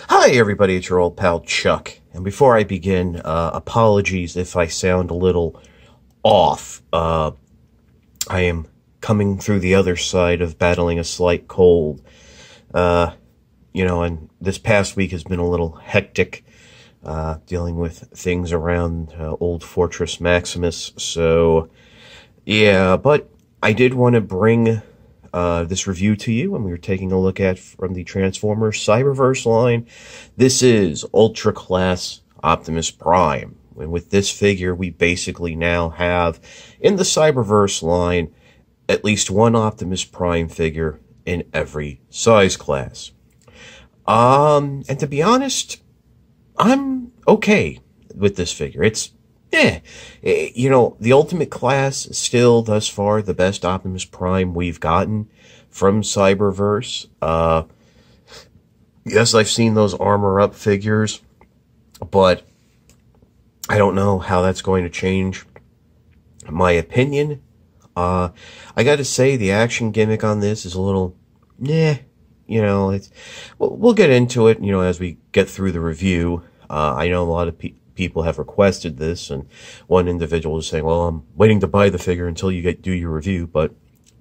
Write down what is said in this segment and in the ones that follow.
Hi everybody, it's your old pal Chuck. And before I begin, apologies if I sound a little off. I am coming through the other side of battling a slight cold. And this past week has been a little hectic, dealing with things around Old Fortress Maximus. So, yeah, but I did want to bring this review to you, and we were taking a look at from the Transformers Cyberverse line. This is Ultra Class Optimus Prime. And with this figure, we basically now have, in the Cyberverse line, at least one Optimus Prime figure in every size class. And to be honest, I'm okay with this figure. It's, the Ultimate Class is still, thus far, the best Optimus Prime we've gotten from Cyberverse. Yes, I've seen those armor-up figures, but I don't know how that's going to change my opinion. I gotta say, the action gimmick on this is a little, we'll get into it, as we get through the review. I know a lot of people have requested this, and one individual is saying, well, I'm waiting to buy the figure until you do your review, but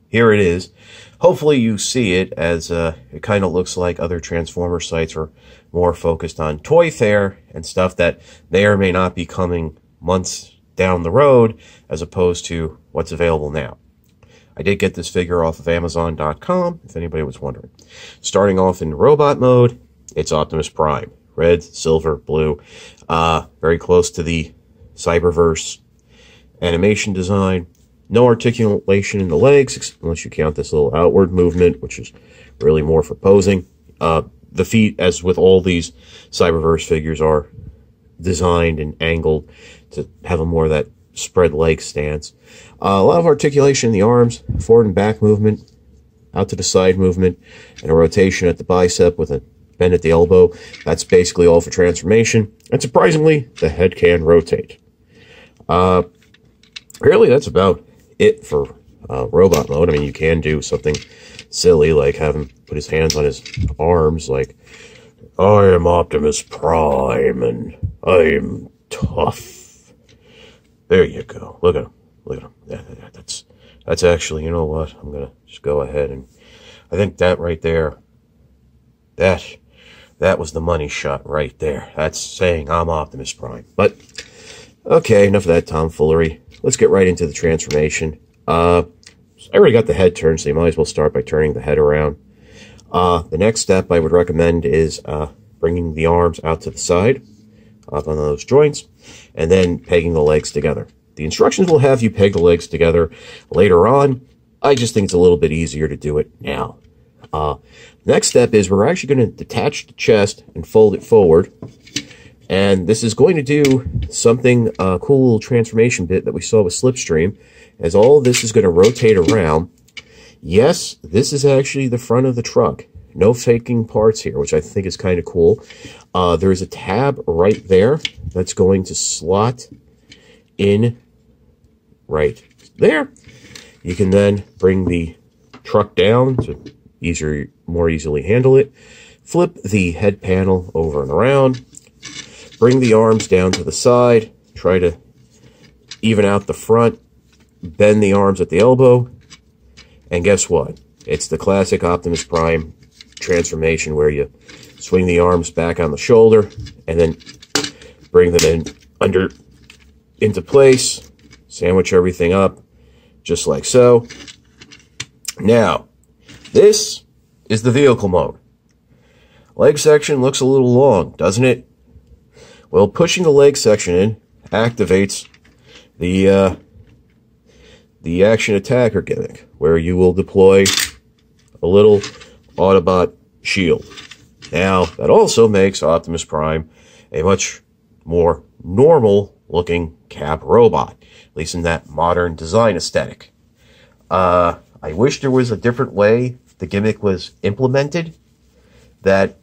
here it is. Hopefully you see it, as it kind of looks like other Transformer sites are more focused on toy fare and stuff that may or may not be coming months down the road, as opposed to what's available now. I did get this figure off of Amazon.com, if anybody was wondering. Starting off in robot mode, it's Optimus Prime. Red, silver, blue. Very close to the Cyberverse animation design. No articulation in the legs, unless you count this little outward movement, which is really more for posing. The feet, as with all these Cyberverse figures, are designed and angled to have a more of that spread leg stance. A lot of articulation in the arms, forward and back movement, out to the side movement, and a rotation at the bicep with a bend at the elbow. That's basically all for transformation. And surprisingly, the head can rotate. Really, that's about it for robot mode. I mean, you can do something silly, like have him put his hands on his arms, like, I am Optimus Prime, and I am tough. There you go. Look at him. Look at him. Yeah, that's actually, you know what? I'm going to just go ahead, and I think that right there, that was the money shot right there. That's saying I'm Optimus Prime. But, okay, enough of that tomfoolery. Let's get right into the transformation. I already got the head turned, so you might as well start by turning the head around. The next step I would recommend is bringing the arms out to the side, up on those joints, and then pegging the legs together. The instructions will have you peg the legs together later on. I just think it's a little bit easier to do it now. Next step is we're actually going to detach the chest and fold it forward. And this is going to do something, a cool little transformation bit that we saw with Slipstream, as all of this is going to rotate around. Yes, this is actually the front of the truck. No faking parts here, which I think is kind of cool. There is a tab right there that's going to slot in right there. You can then bring the truck down to more easily handle it. Flip the head panel over and around. Bring the arms down to the side. Try to even out the front. Bend the arms at the elbow. And guess what? It's the classic Optimus Prime transformation where you swing the arms back on the shoulder and then bring them into place. Sandwich everything up just like so. Now, this is the vehicle mode. Leg section looks a little long, doesn't it? Well, pushing the leg section in activates the action attacker gimmick, where you will deploy a little Autobot shield. Now, that also makes Optimus Prime a much more normal-looking Cap robot, at least in that modern design aesthetic. I wish there was a different way the gimmick was implemented, that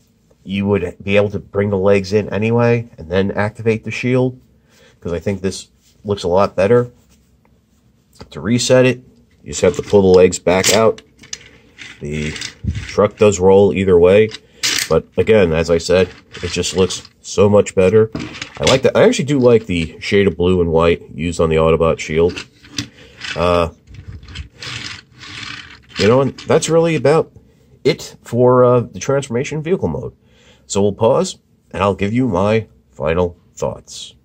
you would be able to bring the legs in anyway and then activate the shield, because I think this looks a lot better. To reset it, you just have to pull the legs back out. The truck does roll either way. But again, as I said, it just looks so much better. I like that. I actually do like the shade of blue and white used on the Autobot shield. You know, and that's really about it for the transformation vehicle mode. So we'll pause, and I'll give you my final thoughts.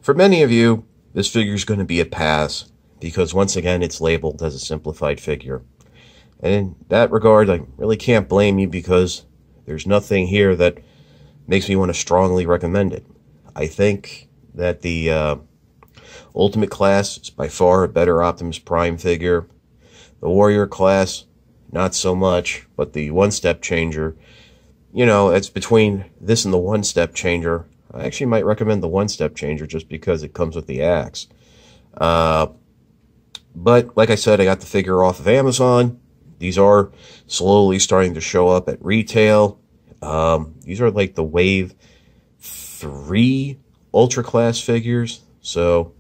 For many of you, this figure is going to be a pass, because once again, it's labeled as a simplified figure. And in that regard, I really can't blame you, because there's nothing here that makes me want to strongly recommend it. I think that the Ultimate class is by far a better Optimus Prime figure. The Warrior class, not so much, but the one-step changer, you know, it's between this and the one-step changer. I actually might recommend the one-step changer just because it comes with the axe. But like I said, I got the figure off of Amazon. These are slowly starting to show up at retail. These are like the Wave 3 Ultra class figures. So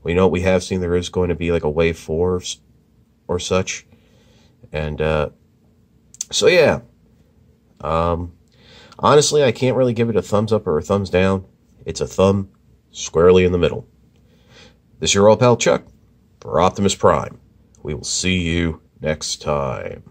we know what we have seen. There is going to be like a Wave 4 or such. And so yeah. Honestly, I can't really give it a thumbs up or a thumbs down. It's a thumb squarely in the middle. This is your old pal Chuck for Optimus Prime. We will see you next time.